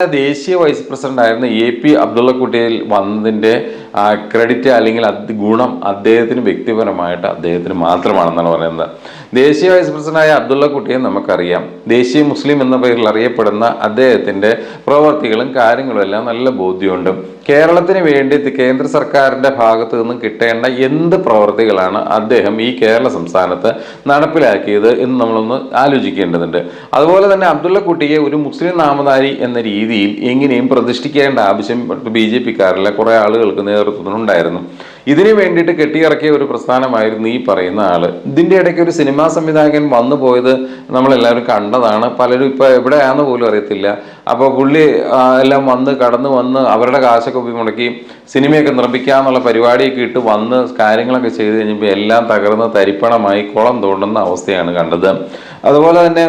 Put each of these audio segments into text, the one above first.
ദേശീയ vice president ആയിരുന്ന AP Abdulla കുട്ടിയിൽ വന്നതിന്റെ ക്രെഡിറ്റ് അല്ലെങ്കിൽ ഗുണം അദ്ദേഹത്തിന് വ്യക്തിപരമായിട്ട് അദ്ദേഹത്തിന് മാത്രമാണെന്നാണ് പറയുന്നത്. ദേശീയ വൈസ് പ്രസിഡന്റായ അബ്ദുള്ള കുട്ടിയെ നമുക്കറിയാം. ദേശീയ മുസ്ലിം എന്ന പേരിൽ അറിയപ്പെടുന്ന അദ്ദേഹത്തിന്റെ പ്രവർത്തികളും കാര്യങ്ങളും എല്ലാം നല്ല ബോധ്യമുണ്ട്. കേരളത്തിന് വേണ്ടി കേന്ദ്ര സർക്കാരിന്റെ ഭാഗത്തു നിന്നും കിട്ടേണ്ട എന്ത് പ്രവർത്തികളാണ് അദ്ദേഹം ഈ കേരള സംസ്ഥാനത്ത് നടപ്പിലാക്കിയത് എന്ന് നമ്മളൊന്ന് ആലോചിക്കേണ്ടതുണ്ട്. അതുപോലെ തന്നെ അബ്ദുള്ള കുട്ടിയെ ഒരു മുസ്ലിം നാമധാരി എന്ന രീതിയിൽ എങ്ങനെയും പ്രതിഷ്ഠിക്കേണ്ട ആവശ്യം BJP-ക്കാരിലെ കുറെ ആളുകൾക്ക് നേതൃത്വത്തിനുണ്ടായിരുന്നു. ഇതിനു വേണ്ടിയിട്ട് കെട്ടിയിറക്കിയ ഒരു പ്രസ്ഥാനമായിരുന്നു ഈ പറയുന്ന ആള്. ഇതിന്റെ ഇടയ്ക്ക് ഒരു സിനിമാ സംവിധായകൻ വന്നു പോയത് നമ്മളെല്ലാവരും കണ്ടതാണ്. പലരും ഇപ്പൊ എവിടെയാണെന്ന് പോലും അറിയത്തില്ല. അപ്പോൾ പുള്ളി എല്ലാം കടന്നു വന്ന് അവരുടെ കാശൊക്കെ മുടക്കി സിനിമയൊക്കെ നിർമ്മിക്കാന്നുള്ള പരിപാടിയൊക്കെ ഇട്ട് വന്ന് കാര്യങ്ങളൊക്കെ ചെയ്ത് കഴിഞ്ഞപ്പോൾ എല്ലാം തകർന്ന് തരിപ്പണമായി കുളം തോണ്ടുന്ന അവസ്ഥയാണ് കണ്ടത്. അതുപോലെ തന്നെ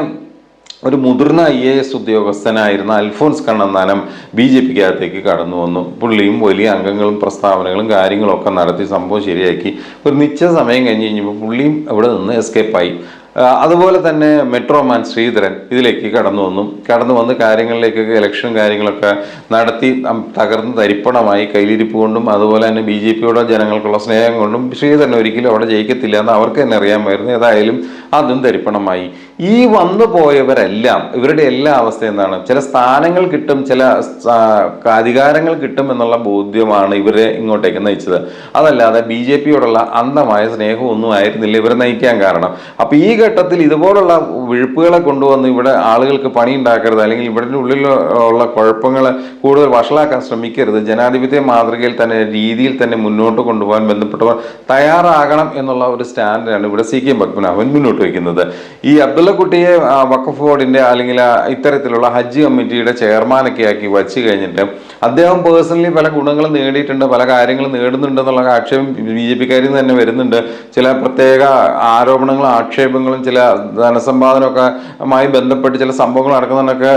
ഒരു മുതിർന്ന IAS ഉദ്യോഗസ്ഥനായിരുന്ന അൽഫോൻസ് കണ്ണന്താനം BJP-ക്കകത്തേക്ക് കടന്നു വന്നു. പുള്ളിയും വലിയ അംഗങ്ങളും പ്രസ്താവനകളും കാര്യങ്ങളും ഒക്കെ നടത്തി സംഭവം ശരിയാക്കി. ഒരു നിശ്ചിത സമയം കഴിഞ്ഞപ്പോൾ പുള്ളിയും ഇവിടെ നിന്ന് എസ്കേപ്പായി. അതുപോലെ തന്നെ മെട്രോമാൻ ശ്രീധരൻ ഇതിലേക്ക് കടന്നു വന്ന് കാര്യങ്ങളിലേക്കൊക്കെ ഇലക്ഷൻ കാര്യങ്ങളൊക്കെ നടത്തി തകർന്ന് തരിപ്പണമായി. കയ്യിലിരിപ്പ് കൊണ്ടും അതുപോലെ തന്നെ BJP-യോടെ ജനങ്ങൾക്കുള്ള സ്നേഹം കൊണ്ടും ശ്രീധരൻ ഒരിക്കലും അവിടെ ജയിക്കത്തില്ല എന്ന് അവർക്ക് തന്നെ അറിയാമായിരുന്നു. ഏതായാലും അതും തരിപ്പണമായി. ഈ വന്നു പോയവരെല്ലാം ഇവരുടെ എല്ലാ അവസ്ഥ എന്താണ്? ചില സ്ഥാനങ്ങൾ കിട്ടും, ചില അധികാരങ്ങൾ കിട്ടും എന്നുള്ള ബോധ്യമാണ് ഇവരെ ഇങ്ങോട്ടേക്ക് നയിച്ചത്. അതല്ലാതെ BJP-യോടുള്ള അന്ധമായ സ്നേഹമൊന്നും ആയിരുന്നില്ല ഇവരെ നയിക്കാൻ കാരണം. അപ്പൊ ഈ ഘട്ടത്തിൽ ഇതുപോലുള്ള വിഴുപ്പുകളെ കൊണ്ടുവന്ന് ഇവിടെ ആളുകൾക്ക് പണി ഉണ്ടാക്കരുത്, അല്ലെങ്കിൽ ഇവിടെ ഉള്ളിൽ ഉള്ള കുഴപ്പങ്ങൾ കൂടുതൽ വഷളാക്കാൻ ശ്രമിക്കരുത്, ജനാധിപത്യ മാതൃകയിൽ തന്നെ രീതിയിൽ തന്നെ മുന്നോട്ട് കൊണ്ടുപോകാൻ ബന്ധപ്പെട്ടവർ തയ്യാറാകണം എന്നുള്ള ഒരു സ്റ്റാൻഡാണ് ഇവിടെ CK പത്മനാഭൻ മുന്നോട്ട് വയ്ക്കുന്നത്. ഈ അബ്ദുള്ള കുട്ടിയെ വഖഫ് ബോർഡിന്റെ അല്ലെങ്കിൽ ഇത്തരത്തിലുള്ള ഹജ്ജ് കമ്മിറ്റിയുടെ ചെയർമാനൊക്കെ ആക്കി വച്ച് കഴിഞ്ഞിട്ട് അദ്ദേഹം പേഴ്സണലി പല ഗുണങ്ങളും നേടിയിട്ടുണ്ട്, പല കാര്യങ്ങളും നേടുന്നുണ്ട് എന്നുള്ള ആക്ഷേപം BJP-ക്കാരിൽ തന്നെ വരുന്നുണ്ട്. ചില പ്രത്യേക ആരോപണങ്ങളും ആക്ഷേപങ്ങളും ചില ധനസമ്പാദനമൊക്കെ മായി ബന്ധപ്പെട്ട് ചില സംഭവങ്ങൾ നടക്കുന്നതിനൊക്കെ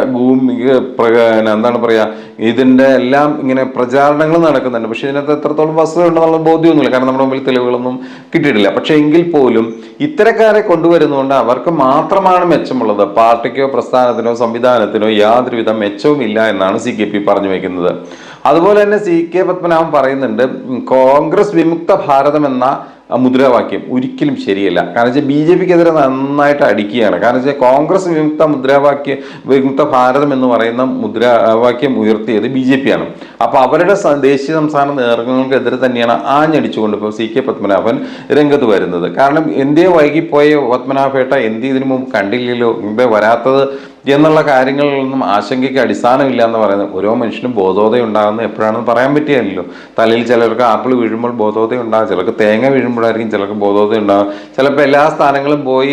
എന്താണ് പറയാ, ഇതിന്റെ എല്ലാം ഇങ്ങനെ പ്രചാരണങ്ങൾ നടക്കുന്നുണ്ട്. പക്ഷെ ഇതിനകത്ത് എത്രത്തോളം വസ്തുത ഉണ്ടെന്നുള്ള ബോധ്യമൊന്നുമില്ല, കാരണം നമ്മുടെ മുമ്പിൽ തെളിവുകളൊന്നും കിട്ടിയിട്ടില്ല. പക്ഷെ എങ്കിൽ പോലും ഇത്തരക്കാരെ കൊണ്ടുവരുന്നതുകൊണ്ട് അവർക്ക് മാത്രമാണ് മെച്ചമുള്ളത്. പാർട്ടിക്കോ പ്രസ്ഥാനത്തിനോ സംവിധാനത്തിനോ യാതൊരുവിധ മെച്ചവും ഇല്ല എന്നാണ് CKP പറഞ്ഞു വയ്ക്കുന്നത്. അതുപോലെ തന്നെ CK പത്മനാഭൻ പറയുന്നുണ്ട്, കോൺഗ്രസ് വിമുക്ത ഭാരതം എന്ന മുദ്രാവാക്യം ഒരിക്കലും ശരിയല്ല. കാരണം വെച്ചാൽ BJP-ക്കെതിരെ നന്നായിട്ട് അടിക്കുകയാണ്. കാരണം വെച്ചാൽ കോൺഗ്രസ് വിമുക്ത ഭാരതം എന്ന് പറയുന്ന മുദ്രാവാക്യം ഉയർത്തിയത് BJP-ആണ്. അപ്പൊ അവരുടെ ദേശീയ സംസ്ഥാന നേതൃത്വങ്ങൾക്കെതിരെ തന്നെയാണ് ആഞ്ഞടിച്ചുകൊണ്ട് ഇപ്പോൾ CK പത്മനാഭൻ രംഗത്ത് വരുന്നത്. കാരണം എന്തേ വൈകിപ്പോയ പത്മനാഭേട്ട, എന്ത് ഇതിനു മുമ്പ് കണ്ടില്ലല്ലോ, മുമ്പേ വരാത്തത് എന്നുള്ള കാര്യങ്ങളിലൊന്നും ആശങ്കയ്ക്ക് അടിസ്ഥാനമില്ല എന്ന് പറയുന്നത്. ഓരോ മനുഷ്യനും ബോധോദയം ഉണ്ടാകുന്നത് എപ്പോഴാണെന്ന് പറയാൻ പറ്റിയല്ലോ. തലയിൽ ചിലർക്ക് ആപ്പിൾ വീഴുമ്പോൾ ബോധോദയം ഉണ്ടാകും, ചിലർക്ക് തേങ്ങ വീഴുമ്പോഴായിരിക്കും ചിലർക്ക് ബോധോദയം ഉണ്ടാകും, ചിലപ്പോൾ എല്ലാ സ്ഥാനങ്ങളും പോയി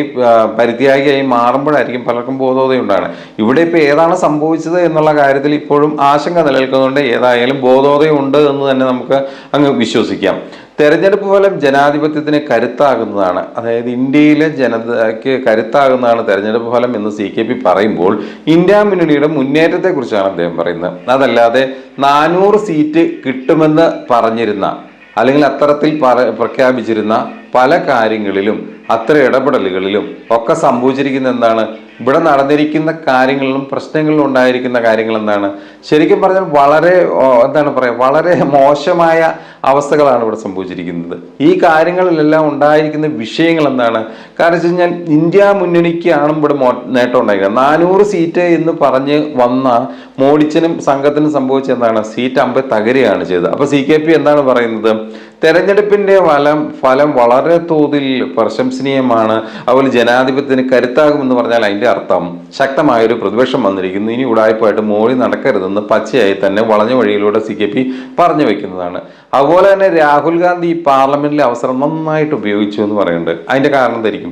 പരിത്യാഗിയായി മാറുമ്പോഴായിരിക്കും പലർക്കും ബോധോദയം ഉണ്ടാകുന്നത്. ഇവിടെ ഇപ്പോൾ ഏതാണ് സംഭവിച്ചത് എന്നുള്ള കാര്യത്തിൽ ഇപ്പോഴും ആശങ്ക നിലനിൽക്കുന്നുണ്ട്. ഏതായാലും ബോധോദയം ഉണ്ട് എന്ന് തന്നെ നമുക്ക് അങ്ങ് വിശ്വസിക്കാം. തെരഞ്ഞെടുപ്പ് ഫലം ജനാധിപത്യത്തിന് കരുത്താകുന്നതാണ്, അതായത് ഇന്ത്യയിലെ ജനതയ്ക്ക് കരുത്താകുന്നതാണ് തെരഞ്ഞെടുപ്പ് ഫലം എന്ന് CKP പറയുമ്പോൾ ഇന്ത്യ മുന്നണിയുടെ മുന്നേറ്റത്തെക്കുറിച്ചാണ് അദ്ദേഹം പറയുന്നത്. അതല്ലാതെ 400 സീറ്റ് കിട്ടുമെന്ന് പറഞ്ഞിരുന്ന അല്ലെങ്കിൽ അത്തരത്തിൽ പ്രഖ്യാപിച്ചിരുന്ന പല കാര്യങ്ങളിലും അത്ര ഇടപെടലുകളിലും ഒക്കെ സംഭവിച്ചിരിക്കുന്ന എന്താണ്? ഇവിടെ നടന്നിരിക്കുന്ന കാര്യങ്ങളിലും പ്രശ്നങ്ങളിലും ഉണ്ടായിരിക്കുന്ന കാര്യങ്ങൾ എന്താണ്? ശരിക്കും പറഞ്ഞാൽ വളരെ മോശമായ അവസ്ഥകളാണ് ഇവിടെ സംഭവിച്ചിരിക്കുന്നത്. ഈ കാര്യങ്ങളിലെല്ലാം ഉണ്ടായിരിക്കുന്ന വിഷയങ്ങൾ എന്താണ്? കാരണം വെച്ച് കഴിഞ്ഞാൽ ഇന്ത്യ മുന്നണിക്കാണ് ഇവിടെ നേട്ടം ഉണ്ടായിരിക്കുന്നത്. 400 സീറ്റ് എന്ന് പറഞ്ഞ് വന്ന മോഡിച്ചനും സംഘത്തിനും സംഭവിച്ച എന്താണ്? സീറ്റ് 50 തകരുകയാണ് ചെയ്തത്. അപ്പൊ CKP എന്താണ് പറയുന്നത്? തെരഞ്ഞെടുപ്പിന്റെ ഫലം വളരെ തോതിൽ പ്രശംസനീയമാണ്, അതുപോലെ ജനാധിപത്യത്തിന് കരുത്താകുമെന്ന് പറഞ്ഞാൽ അതിന്റെ അർത്ഥം ശക്തമായൊരു പ്രതിപക്ഷം വന്നിരിക്കുന്നു, ഇനി ഉടായ്പായിട്ട് മോഡി നടക്കരുതെന്ന് പച്ചയായി തന്നെ വളഞ്ഞ വഴിയിലൂടെ CKP പറഞ്ഞു വെക്കുന്നതാണ്. അതുപോലെ തന്നെ രാഹുൽ ഗാന്ധി പാർലമെന്റിലെ അവസരം നന്നായിട്ട് ഉപയോഗിച്ചു എന്ന് പറയുന്നുണ്ട്. അതിന്റെ കാരണം എന്തായിരിക്കും?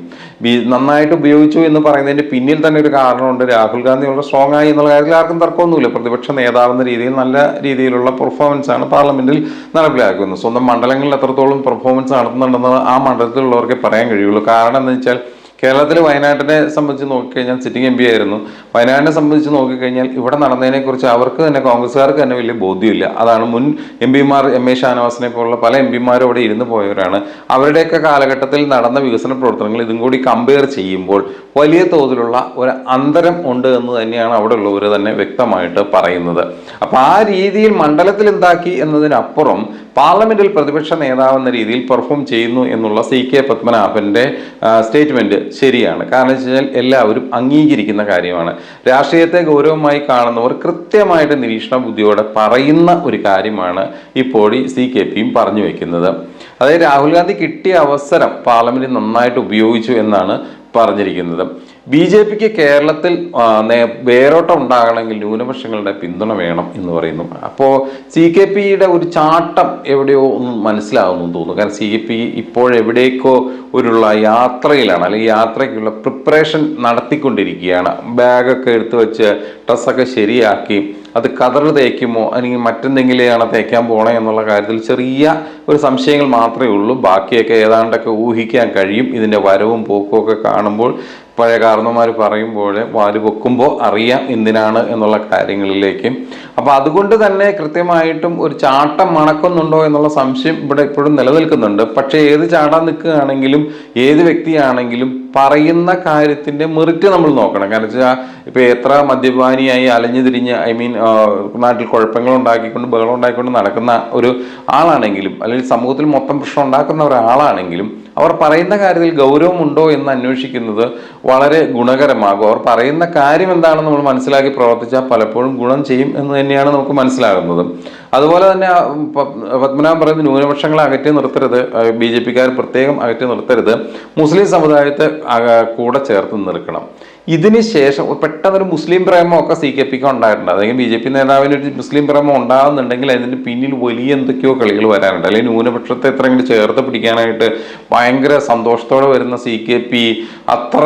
നന്നായിട്ട് ഉപയോഗിച്ചു എന്ന് പറയുന്നതിന്റെ പിന്നിൽ തന്നെ ഒരു കാരണമുണ്ട്. രാഹുൽ ഗാന്ധി വളരെ സ്ട്രോങ് ആയി എന്നുള്ള കാര്യത്തിൽ ആർക്കും തർക്കമൊന്നുമില്ല. പ്രതിപക്ഷ നേതാവെന്ന രീതിയിൽ നല്ല രീതിയിലുള്ള പെർഫോമൻസ് ആണ് പാർലമെന്റിൽ നടപ്പിലാക്കുന്നത്. സ്വന്തം മണ്ഡലങ്ങളിൽ എത്രത്തോളം പെർഫോമൻസ് നടത്തുന്നുണ്ടെന്ന് ആ മണ്ഡലത്തിലുള്ളവർക്ക് പറയാൻ കഴിയുള്ളൂ. കാരണം എന്താ വെച്ചാൽ കേരളത്തിൽ വയനാട്ടിനെ സംബന്ധിച്ച് നോക്കിക്കഴിഞ്ഞാൽ സിറ്റിംഗ് MP ആയിരുന്നു. വയനാടിനെ സംബന്ധിച്ച് നോക്കിക്കഴിഞ്ഞാൽ ഇവിടെ നടന്നതിനെക്കുറിച്ച് അവർക്ക് തന്നെ, കോൺഗ്രസ്സുകാർക്ക് തന്നെ വലിയ ബോധ്യമില്ല. അതാണ് മുൻ MP മാർ MA ഷാനവാസിനെ പോലുള്ള പല MP മാരും അവിടെ ഇരുന്ന് പോയവരാണ്. അവരുടെയൊക്കെ കാലഘട്ടത്തിൽ നടന്ന വികസന പ്രവർത്തനങ്ങൾ ഇതും കൂടി കമ്പയർ ചെയ്യുമ്പോൾ വലിയ തോതിലുള്ള ഒരു അന്തരം ഉണ്ട് എന്ന് തന്നെയാണ് അവിടെ ഉള്ളവർ തന്നെ വ്യക്തമായിട്ട് പറയുന്നത്. അപ്പൊ ആ രീതിയിൽ മണ്ഡലത്തിൽ എന്താക്കി എന്നതിനപ്പുറം പാർലമെന്റിൽ പ്രതിപക്ഷ നേതാവ് എന്ന രീതിയിൽ പെർഫോം ചെയ്യുന്നു എന്നുള്ള CK പത്മനാഭന്റെ സ്റ്റേറ്റ്മെന്റ് ശരിയാണ്. കാരണം വെച്ച് കഴിഞ്ഞാൽ എല്ലാവരും അംഗീകരിക്കുന്ന കാര്യമാണ്. രാഷ്ട്രീയത്തെ ഗൗരവമായി കാണുന്നവർ കൃത്യമായിട്ട് നിരീക്ഷണ ബുദ്ധിയോടെ പറയുന്ന ഒരു കാര്യമാണ് ഇപ്പോൾ ഈ CKPയും പറഞ്ഞു വെക്കുന്നത്. അതായത് രാഹുൽ ഗാന്ധി കിട്ടിയ അവസരം പാർലമെന്റിൽ നന്നായിട്ട് ഉപയോഗിച്ചു എന്നാണ് പറഞ്ഞിരിക്കുന്നത്. BJPക്ക് കേരളത്തിൽ വേരോട്ടം ഉണ്ടാകണമെങ്കിൽ ന്യൂനപക്ഷങ്ങളുടെ പിന്തുണ വേണം എന്ന് പറയുന്നു. അപ്പോൾ CKPയുടെ ഒരു ചാട്ടം എവിടെയോ ഒന്ന് മനസ്സിലാവുന്നു തോന്നുന്നു. കാരണം CKP ഇപ്പോഴെവിടേക്കോ ഒരുള്ള യാത്രയിലാണ്, അല്ലെങ്കിൽ യാത്രയ്ക്കുള്ള പ്രിപ്പറേഷൻ നടത്തിക്കൊണ്ടിരിക്കുകയാണ്. ബാഗൊക്കെ എടുത്തു വെച്ച് ഡ്രസ്സൊക്കെ ശരിയാക്കി അത് കതർ തേക്കുമോ അല്ലെങ്കിൽ മറ്റെന്തെങ്കിലെയാണ് തേക്കാൻ പോണേ എന്നുള്ള കാര്യത്തിൽ ചെറിയ ഒരു സംശയങ്ങൾ മാത്രമേ ഉള്ളൂ. ബാക്കിയൊക്കെ ഏതാണ്ടൊക്കെ ഊഹിക്കാൻ കഴിയും. ഇതിൻ്റെ വരവും പോക്കും ഒക്കെ കാണുമ്പോൾ പഴയ കാരണവന്മാർ പറയുമ്പോൾ വാല് പൊക്കുമ്പോൾ അറിയാം എന്തിനാണ് എന്നുള്ള കാര്യങ്ങളിലേക്ക്. അപ്പം അതുകൊണ്ട് തന്നെ കൃത്യമായിട്ടും ഒരു ചാട്ടം മണക്കുന്നുണ്ടോ എന്നുള്ള സംശയം ഇവിടെ ഇപ്പോഴും നിലനിൽക്കുന്നുണ്ട്. പക്ഷേ ഏത് ചാടാൻ നിൽക്കുകയാണെങ്കിലും ഏത് വ്യക്തിയാണെങ്കിലും പറയുന്ന കാര്യത്തിന്റെ മെറിറ്റ് നമ്മൾ നോക്കണം. കാരണം വെച്ചാൽ ഇപ്പൊ എത്ര മദ്യപാനിയായി അലഞ്ഞു തിരിഞ്ഞ് നാട്ടിൽ കുഴപ്പങ്ങൾ ഉണ്ടാക്കിക്കൊണ്ട് ബഹളം ഉണ്ടാക്കിക്കൊണ്ട് നടക്കുന്ന ഒരു ആളാണെങ്കിലും അല്ലെങ്കിൽ സമൂഹത്തിൽ മൊത്തം പ്രശ്നം ഉണ്ടാക്കുന്ന ഒരാളാണെങ്കിലും അവർ പറയുന്ന കാര്യത്തിൽ ഗൗരവമുണ്ടോ എന്ന് അന്വേഷിക്കുന്നത് വളരെ ഗുണകരമാകും. അവർ പറയുന്ന കാര്യം എന്താണെന്ന് നമ്മൾ മനസ്സിലാക്കി പ്രവർത്തിച്ചാൽ പലപ്പോഴും ഗുണം ചെയ്യും എന്ന് തന്നെയാണ് നമുക്ക് മനസ്സിലാകുന്നത്. അതുപോലെ തന്നെ പത്മനാഭൻ പറയുന്നത് ന്യൂനപക്ഷങ്ങളെ അകറ്റി നിർത്തരുത്, BJPക്കാർ പ്രത്യേകം അകറ്റി നിർത്തരുത്, മുസ്ലിം സമുദായത്തെ കൂടെ ചേർത്ത് നിർക്കണം. ഇതിന് ശേഷം പെട്ടെന്നൊരു മുസ്ലിം പ്രേമമൊക്കെ CKPക്ക് ഉണ്ടായിട്ടുണ്ട്. അല്ലെങ്കിൽ BJP നേതാവിന് ഒരു മുസ്ലിം പ്രേമം ഉണ്ടാകുന്നുണ്ടെങ്കിൽ അതിന് പിന്നിൽ വലിയ എന്തൊക്കെയോ കളികൾ വരാനുണ്ട്. അല്ലെങ്കിൽ ന്യൂനപക്ഷത്തെ എത്രയെങ്കിലും ചേർത്ത് പിടിക്കാനായിട്ട് ഭയങ്കര സന്തോഷത്തോടെ വരുന്ന CKP അത്ര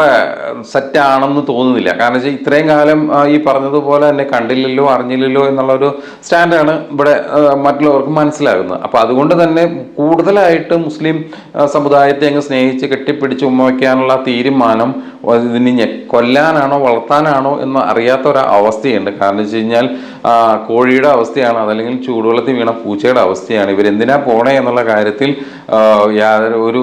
സെറ്റാണെന്ന് തോന്നുന്നില്ല. കാരണം വെച്ചാൽ ഇത്രയും കാലം ഈ പറഞ്ഞതുപോലെ തന്നെ കണ്ടില്ലല്ലോ അറിഞ്ഞില്ലല്ലോ എന്നുള്ളൊരു സ്റ്റാൻഡാണ് ഇവിടെ മറ്റുള്ളവർക്ക് മനസ്സിലാകുന്നത്. അപ്പൊ അതുകൊണ്ട് തന്നെ കൂടുതലായിട്ട് മുസ്ലിം സമുദായത്തെ അങ്ങ് സ്നേഹിച്ച് കെട്ടിപ്പിടിച്ച് ഉമ്മ വയ്ക്കാനുള്ള തീരുമാനം ഇതിന് കൊല്ലാനാണോ വളർത്താനാണോ എന്ന് അറിയാത്ത ഒരു അവസ്ഥയുണ്ട്. കാരണം വെച്ച് കഴിഞ്ഞാൽ കോഴിയുടെ അവസ്ഥയാണ്, അതല്ലെങ്കിൽ ചൂടുവെള്ളത്തിൽ വീണ പൂച്ചയുടെ അവസ്ഥയാണ്. ഇവരെന്തിനാ പോണേ എന്നുള്ള കാര്യത്തിൽ യാതൊരു ഒരു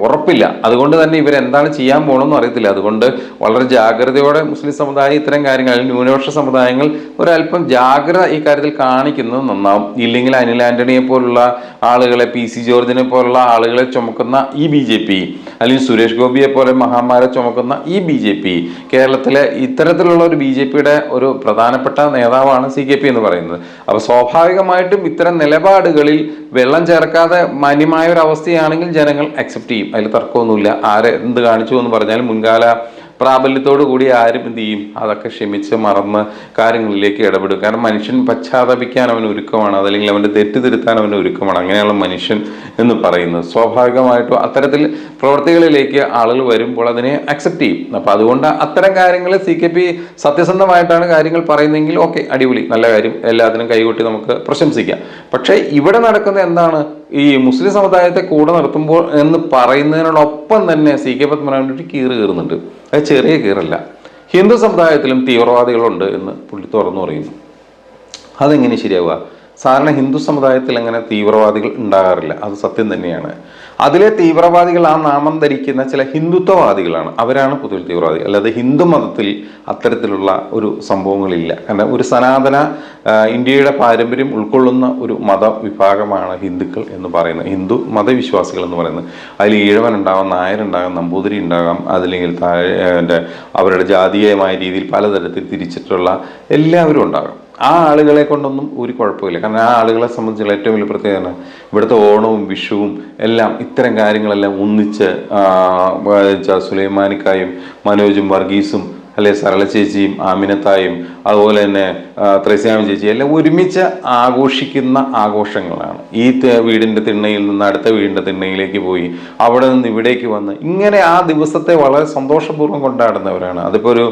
ഉറപ്പില്ല. അതുകൊണ്ട് തന്നെ ഇവരെന്താണ് ചെയ്യാൻ പോകണമെന്ന് അറിയത്തില്ല. അതുകൊണ്ട് വളരെ ജാഗ്രതയോടെ മുസ്ലിം സമുദായം ഇത്തരം കാര്യങ്ങൾ, അല്ലെങ്കിൽ ന്യൂനപക്ഷ സമുദായങ്ങൾ ഒരല്പം ജാഗ്രത ഈ കാര്യത്തിൽ കാണിക്കുന്നത് നന്നാവും. ഇല്ലെങ്കിൽ അനിൽ ആന്റണിയെ പോലുള്ള ആളുകളെ, PC ജോർജിനെ പോലുള്ള ആളുകളെ ചുമക്കുന്ന ഈ BJP, അല്ലെങ്കിൽ സുരേഷ് ഗോപിയെ പോലെ മഹാന്മാരെ ചുമക്കുന്ന ഈ BJP, കേരളത്തിലെ ഇത്തരത്തിലുള്ള ഒരു BJPയുടെ ഒരു പ്രധാനപ്പെട്ട നേതാവാണ് CKP എന്ന് പറയുന്നത്. അപ്പൊ സ്വാഭാവികമായിട്ടും ഇത്തരം നിലപാടുകളിൽ വെള്ളം ചേർക്കാതെ മാന്യമായ ഒരു അവസ്ഥയാണെങ്കിൽ ജനങ്ങൾ അക്സെപ്റ്റ് ചെയ്യും. അതിൽ തർക്കമൊന്നുമില്ല. ആരെ എന്ത് കാണിച്ചു എന്ന് പറഞ്ഞാലും മുൻകാല പ്രാബല്യത്തോടു കൂടി ആരും എന്ത് ചെയ്യും, അതൊക്കെ ക്ഷമിച്ച് മറന്ന് കാര്യങ്ങളിലേക്ക് ഇടപെടും. കാരണം മനുഷ്യൻ പശ്ചാത്തപിക്കാൻ അവന് ഒരുക്കമാണ്, അതല്ലെങ്കിൽ അവൻ്റെ തെറ്റ് തിരുത്താൻ അവന് ഒരുക്കമാണ്. അങ്ങനെയുള്ള മനുഷ്യൻ എന്ന് പറയുന്നത് സ്വാഭാവികമായിട്ടും അത്തരത്തിൽ പ്രവൃത്തികളിലേക്ക് ആളുകൾ വരുമ്പോൾ അതിനെ അക്സെപ്റ്റ് ചെയ്യും. അപ്പം അതുകൊണ്ട് അത്തരം കാര്യങ്ങൾ CKP സത്യസന്ധമായിട്ടാണ് കാര്യങ്ങൾ പറയുന്നതെങ്കിൽ ഓക്കെ, അടിപൊളി, നല്ല കാര്യം, എല്ലാത്തിനും കൈകൊട്ടി നമുക്ക് പ്രശംസിക്കാം. പക്ഷേ ഇവിടെ നടക്കുന്ന എന്താണ്, ഈ മുസ്ലിം സമുദായത്തെ കൂടെ നിർത്തുമ്പോൾ എന്ന് പറയുന്നതിനോടൊപ്പം തന്നെ CK പത്മനാഭൻ ഒരു കീറ് കീറുന്നുണ്ട്. അത് ചെറിയ കീറല്ല. ഹിന്ദു സമുദായത്തിലും തീവ്രവാദികളുണ്ട് എന്ന് പുള്ളി തുറന്നു പറയുന്നു. അതെങ്ങനെ ശരിയാവുക? സാധാരണ ഹിന്ദു സമുദായത്തിൽ അങ്ങനെ തീവ്രവാദികൾ ഉണ്ടാകാറില്ല, അത് സത്യം തന്നെയാണ്. അതിലെ തീവ്രവാദികൾ ആ നാമം ധരിക്കുന്ന ചില ഹിന്ദുത്വവാദികളാണ്, അവരാണ് പൊതുവിൽ തീവ്രവാദികൾ. അല്ലാതെ ഹിന്ദു മതത്തിൽ അത്തരത്തിലുള്ള ഒരു സംഭവങ്ങളില്ല. കാരണം ഒരു സനാതന ഇന്ത്യയുടെ പാരമ്പര്യം ഉൾക്കൊള്ളുന്ന ഒരു മതവിഭാഗമാണ് ഹിന്ദുക്കൾ എന്ന് പറയുന്നത്, ഹിന്ദു മതവിശ്വാസികൾ എന്ന് പറയുന്നത്. അതിൽ ഈഴവനുണ്ടാകാം, നായരുണ്ടാകാം, നമ്പൂതിരി ഉണ്ടാകാം, അതല്ലെങ്കിൽ അവരുടെ ജാതീയമായ രീതിയിൽ പലതരത്തിൽ തിരിച്ചിട്ടുള്ള എല്ലാവരും ഉണ്ടാകാം. ആ ആളുകളെ കൊണ്ടൊന്നും ഒരു കുഴപ്പമില്ല. കാരണം ആ ആളുകളെ സംബന്ധിച്ചുള്ള ഏറ്റവും വലിയ പ്രത്യേകത ഇവിടുത്തെ ഓണവും വിഷുവും എല്ലാം ഇത്തരം കാര്യങ്ങളെല്ലാം ഒന്നിച്ച് സുലൈമാനിക്കായും മനോജും വർഗീസും അല്ലെ സരള ചേച്ചിയും ആമിനത്തായും അതുപോലെ തന്നെ ത്രേസ്യാമ ചേച്ചി എല്ലാം ഒരുമിച്ച് ആഘോഷിക്കുന്ന ആഘോഷങ്ങളാണ്. ഈ വീടിൻ്റെ തിണ്ണയിൽ നിന്ന് അടുത്ത വീടിൻ്റെ തിണ്ണയിലേക്ക് പോയി അവിടെ നിന്ന് ഇവിടേക്ക് വന്ന് ഇങ്ങനെ ആ ദിവസത്തെ വളരെ സന്തോഷപൂർവ്വം കൊണ്ടാടുന്നവരാണ്. അതിപ്പോൾ ഒരു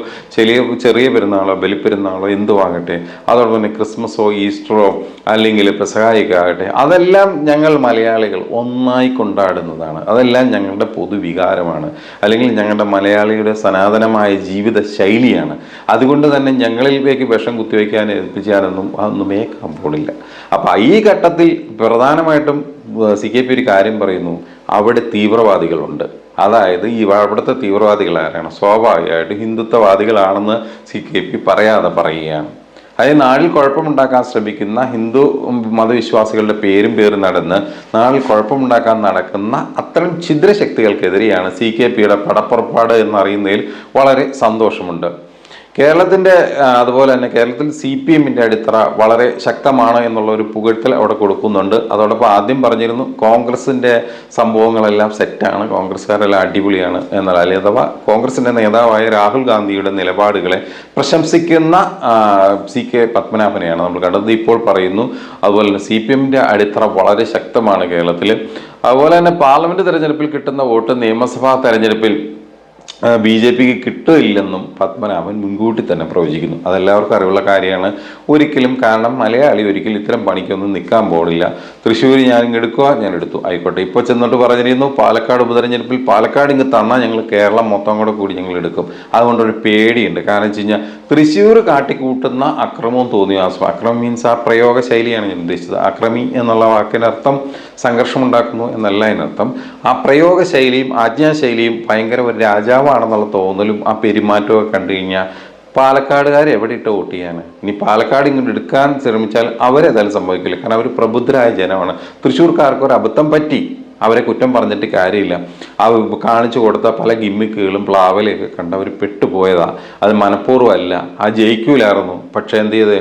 ചെറിയ പെരുന്നാളോ ബലിപ്പെരുന്നാളോ എന്തുവാകട്ടെ, അതോടൊപ്പം തന്നെ ക്രിസ്മസോ ഈസ്റ്ററോ അല്ലെങ്കിൽ പെസഹായൊക്കെ ആകട്ടെ, അതെല്ലാം ഞങ്ങൾ മലയാളികൾ ഒന്നായി കൊണ്ടാടുന്നതാണ്. അതെല്ലാം ഞങ്ങളുടെ പൊതുവികാരമാണ്, അല്ലെങ്കിൽ ഞങ്ങളുടെ മലയാളിയുടെ സനാതനമായ ജീവിത ശൈലിയാണ്. അതുകൊണ്ട് തന്നെ ഞങ്ങളിലേക്ക് വിഷം കുത്തിവെക്കാൻ ഏൽപ്പിച്ചാലൊന്നും അതൊന്നും ഏക്കാൻ പോണില്ല. അപ്പം ഈ ഘട്ടത്തിൽ പ്രധാനമായിട്ടും CKP ഒരു കാര്യം പറയുന്നു, അവിടെ തീവ്രവാദികളുണ്ട്. അതായത് അവിടുത്തെ തീവ്രവാദികൾ ആരാണ്? സ്വാഭാവികമായിട്ട് ഹിന്ദുത്വവാദികളാണെന്ന് CKP പറയാതെ പറയുകയാണ്. അതായത് നാട്ടിൽ കുഴപ്പമുണ്ടാക്കാൻ ശ്രമിക്കുന്ന ഹിന്ദു മതവിശ്വാസികളുടെ പേരും നടന്ന് നാട്ടിൽ കുഴപ്പമുണ്ടാക്കാൻ നടക്കുന്ന അത്തരം ഛിദ്രശക്തികൾക്കെതിരെയാണ് CKPയുടെ പടപ്പുറപ്പാട് എന്നറിയുന്നതിൽ വളരെ സന്തോഷമുണ്ട്. കേരളത്തിൻ്റെ അതുപോലെ തന്നെ കേരളത്തിൽ CPMൻ്റെ അടിത്തറ വളരെ ശക്തമാണ് എന്നുള്ള ഒരു പുകഴ്ത്തൽ അവിടെ കൊടുക്കുന്നുണ്ട്. അതോടൊപ്പം ആദ്യം പറഞ്ഞിരുന്നു കോൺഗ്രസിൻ്റെ സംഭവങ്ങളെല്ലാം സെറ്റാണ്, കോൺഗ്രസ്സുകാരെല്ലാം അടിപൊളിയാണ് എന്നാൽ, അഥവാ കോൺഗ്രസിൻ്റെ നേതാവായ രാഹുൽ ഗാന്ധിയുടെ നിലപാടുകളെ പ്രശംസിക്കുന്ന CK പത്മനാഭനെയാണ് നമ്മൾ കണ്ടത്. ഇപ്പോൾ പറയുന്നു അതുപോലെ തന്നെ CPMൻ്റെ അടിത്തറ വളരെ ശക്തമാണ് കേരളത്തിൽ. അതുപോലെ തന്നെ പാർലമെൻറ്റ് തെരഞ്ഞെടുപ്പിൽ കിട്ടുന്ന വോട്ട് നിയമസഭാ തെരഞ്ഞെടുപ്പിൽ BJPക്ക് കിട്ടില്ലെന്നും പത്മനാഭൻ മുൻകൂട്ടി തന്നെ പ്രവചിക്കുന്നു. അതെല്ലാവർക്കും അറിവുള്ള കാര്യമാണ്. കാരണം മലയാളി ഒരിക്കലും ഇത്തരം പണിക്കൊന്നും നിൽക്കാൻ പോകില്ല. തൃശ്ശൂർ ഞാൻ എടുത്തു ആയിക്കോട്ടെ. ഇപ്പോൾ ചെന്നിട്ട് പറഞ്ഞിരുന്നു പാലക്കാട് ഉപതെരഞ്ഞെടുപ്പിൽ പാലക്കാട് ഇങ്ങ് തന്നാൽ ഞങ്ങൾ കേരളം മൊത്തം കൂടെ കൂടി ഞങ്ങൾ എടുക്കും. അതുകൊണ്ടൊരു പേടിയുണ്ട്. കാരണം വെച്ച് കഴിഞ്ഞാൽ തൃശ്ശൂർ കാട്ടിക്കൂട്ടുന്ന അക്രമവും തോന്നിയാസം. അക്രമം മീൻസ് ആ പ്രയോഗ ശൈലിയാണ് ഞാൻ ഉദ്ദേശിച്ചത്. അക്രമി എന്നുള്ള വാക്കിനർത്ഥം സംഘർഷമുണ്ടാക്കുന്നു എന്നല്ല അതിനർത്ഥം. ആ പ്രയോഗ ശൈലിയും ആജ്ഞാശൈലിയും ഭയങ്കര ഒരു രാജാവാണെന്നുള്ള തോന്നലും ആ പെരുമാറ്റമൊക്കെ കണ്ടു കഴിഞ്ഞാൽ പാലക്കാടുകാർ എവിടെ ഇട്ട് വോട്ട് ചെയ്യാൻ? ഇനി പാലക്കാട് ഇങ്ങോട്ട് എടുക്കാൻ ശ്രമിച്ചാൽ അവരേതായാലും സംഭവിക്കില്ല. കാരണം അവർ പ്രബുദ്ധരായ ജനമാണ്. തൃശ്ശൂർക്കാർക്ക് ഒരു അബദ്ധം പറ്റി, അവരെ കുറ്റം പറഞ്ഞിട്ട് കാര്യമില്ല. കാണിച്ചു കൊടുത്ത പല ഗിമ്മിക്കുകളും പ്ലാവലയൊക്കെ കണ്ട് അവർ പെട്ടുപോയതാണ്. അത് മനഃപൂർവ്വമല്ല, ആ ജയിക്കൂലായിരുന്നു. പക്ഷെ എന്ത് ചെയ്ത്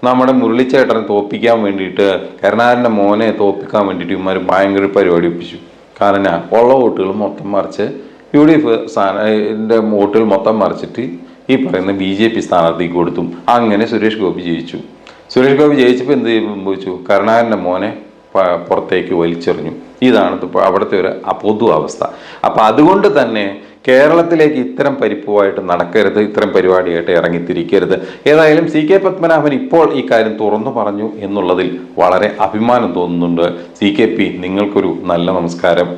നമ്മുടെ മുരളിച്ചേട്ടനെ തോപ്പിക്കാൻ വേണ്ടിയിട്ട്, കരുണാകരൻ്റെ മോനെ തോപ്പിക്കാൻ വേണ്ടിയിട്ട് ഇവന്മാർ ഭയങ്കര പരിപാടി ഒപ്പിച്ചു. കാരണം ഉള്ള വോട്ടുകൾ മൊത്തം മറിച്ച് UDF വോട്ടുകൾ മൊത്തം മറിച്ചിട്ട് ഈ പറയുന്ന BJP സ്ഥാനാർത്ഥിക്ക് കൊടുത്തു. അങ്ങനെ സുരേഷ് ഗോപി ജയിച്ചു. സുരേഷ് ഗോപി ജയിച്ചപ്പോൾ എന്ത് സംഭവിച്ചു? കരുണാകരൻ്റെ മോനെ പുറത്തേക്ക് വലിച്ചെറിഞ്ഞു. ഇതാണ് ഇപ്പോൾ അവിടുത്തെ ഒരു പൊതു അവസ്ഥ. അപ്പം അതുകൊണ്ട് തന്നെ കേരളത്തിലേക്ക് ഇത്തരം പരിപ്പുമായിട്ട് നടക്കരുത്, ഇത്തരം പരിപാടിയായിട്ട് ഇറങ്ങിത്തിരിക്കരുത്. ഏതായാലും CK പത്മനാഭൻ ഇപ്പോൾ ഈ കാര്യം തുറന്നു പറഞ്ഞു എന്നുള്ളതിൽ വളരെ അഭിമാനം തോന്നുന്നുണ്ട്. CKP നിങ്ങൾക്കൊരു നല്ല നമസ്കാരം.